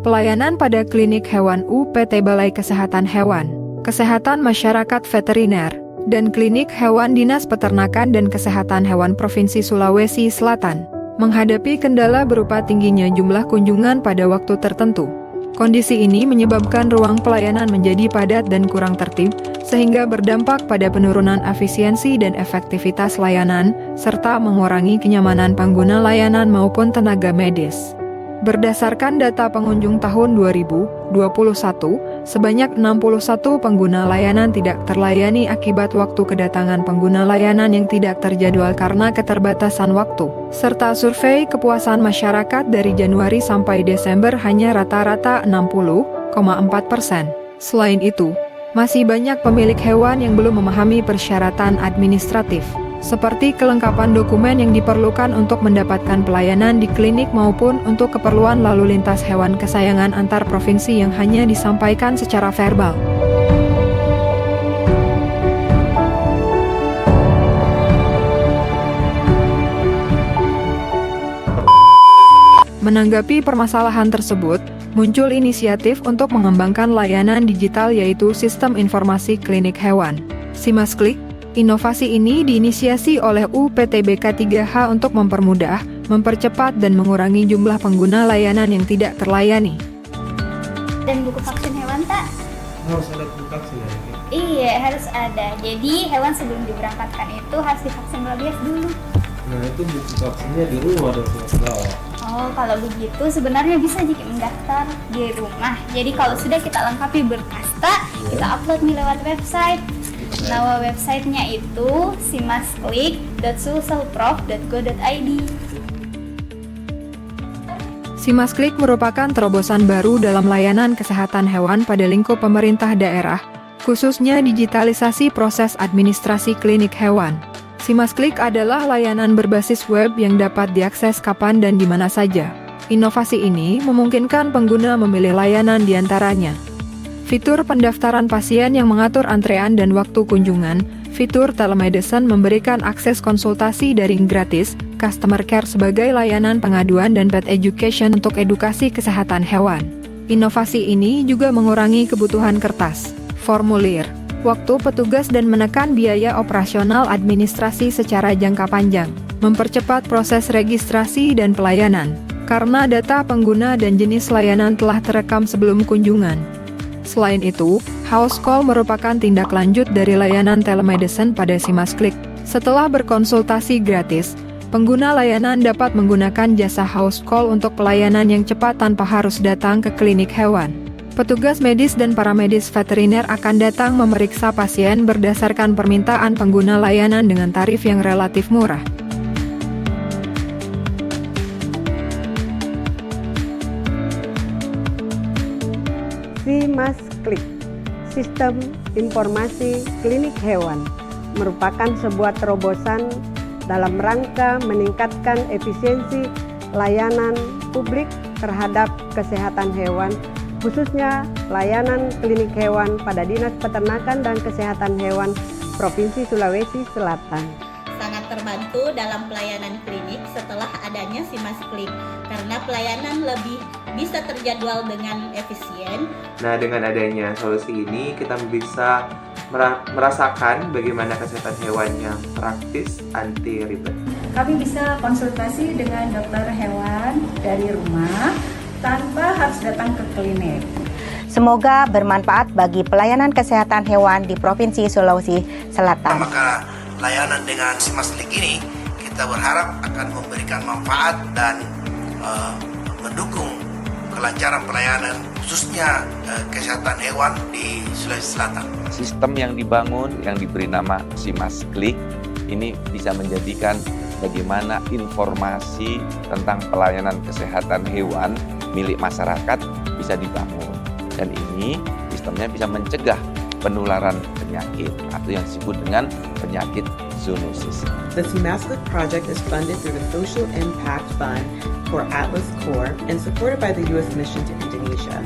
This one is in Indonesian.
Pelayanan pada klinik hewan UPT Balai Kesehatan Hewan, Kesehatan Masyarakat Veteriner, dan Klinik Hewan Dinas Peternakan dan Kesehatan Hewan Provinsi Sulawesi Selatan menghadapi kendala berupa tingginya jumlah kunjungan pada waktu tertentu. Kondisi ini menyebabkan ruang pelayanan menjadi padat dan kurang tertib, sehingga berdampak pada penurunan efisiensi dan efektivitas layanan, serta mengurangi kenyamanan pengguna layanan maupun tenaga medis. Berdasarkan data pengunjung tahun 2021, sebanyak 61 pengguna layanan tidak terlayani akibat waktu kedatangan pengguna layanan yang tidak terjadwal karena keterbatasan waktu, serta survei kepuasan masyarakat dari Januari sampai Desember hanya rata-rata 60,4%. Selain itu, masih banyak pemilik hewan yang belum memahami persyaratan administratif, seperti kelengkapan dokumen yang diperlukan untuk mendapatkan pelayanan di klinik maupun untuk keperluan lalu lintas hewan kesayangan antar provinsi yang hanya disampaikan secara verbal. Menanggapi permasalahan tersebut, muncul inisiatif untuk mengembangkan layanan digital yaitu Sistem Informasi Klinik Hewan, SIMAS-Klik. Inovasi ini diinisiasi oleh UPTBK 3H untuk mempermudah, mempercepat dan mengurangi jumlah pengguna layanan yang tidak terlayani. Dan buku vaksin hewan, tak? Harus ada buku vaksin ya? Iya, harus ada. Jadi hewan sebelum diberangkatkan itu harus divaksin rabies dulu. Nah, itu buku vaksinnya di rumah dong, kalau. Oh, kalau begitu sebenarnya bisa jika mendaftar di rumah. Jadi kalau sudah kita lengkapi berkas, tak, kita upload nih lewat website. Nama websitenya itu simasklik.sulselprof.go.id. SIMAS-Klik merupakan terobosan baru dalam layanan kesehatan hewan pada lingkup pemerintah daerah, khususnya digitalisasi proses administrasi klinik hewan. SIMAS-Klik adalah layanan berbasis web yang dapat diakses kapan dan di mana saja. Inovasi ini memungkinkan pengguna memilih layanan di antaranya. Fitur pendaftaran pasien yang mengatur antrean dan waktu kunjungan, fitur telemedicine memberikan akses konsultasi daring gratis, customer care sebagai layanan pengaduan dan pet education untuk edukasi kesehatan hewan. Inovasi ini juga mengurangi kebutuhan kertas, formulir, waktu petugas dan menekan biaya operasional administrasi secara jangka panjang, mempercepat proses registrasi dan pelayanan, karena data pengguna dan jenis layanan telah terekam sebelum kunjungan. Selain itu, house call merupakan tindak lanjut dari layanan telemedicine pada SIMAS-Klik. Setelah berkonsultasi gratis, pengguna layanan dapat menggunakan jasa house call untuk pelayanan yang cepat tanpa harus datang ke klinik hewan. Petugas medis dan paramedis veteriner akan datang memeriksa pasien berdasarkan permintaan pengguna layanan dengan tarif yang relatif murah. SIMAS-Klik, Sistem Informasi Klinik Hewan, merupakan sebuah terobosan dalam rangka meningkatkan efisiensi layanan publik terhadap kesehatan hewan, khususnya layanan klinik hewan pada Dinas Peternakan dan Kesehatan Hewan Provinsi Sulawesi Selatan. Sangat terbantu dalam pelayanan klinik setelah adanya SIMAS-Klik, karena pelayanan lebih bisa terjadwal dengan efisien. Nah, dengan adanya solusi ini kita bisa merasakan bagaimana kesehatan hewan yang praktis, anti ribet. Kami bisa konsultasi dengan dokter hewan dari rumah tanpa harus datang ke klinik. Semoga bermanfaat bagi pelayanan kesehatan hewan di Provinsi Sulawesi Selatan. Maka layanan dengan SIMAS-Klik ini kita berharap akan memberikan manfaat dan mendukung kelancaran pelayanan khususnya kesehatan hewan di Sulawesi Selatan. Sistem yang dibangun yang diberi nama SIMAS-Klik ini bisa menjadikan bagaimana informasi tentang pelayanan kesehatan hewan milik masyarakat bisa dibangun, dan ini sistemnya bisa mencegah penularan penyakit atau yang disebut dengan penyakit zoonosis. The SIMAS-Klik project is funded through the Social Impact Fund for Atlas Corps and supported by the U.S. Mission to Indonesia.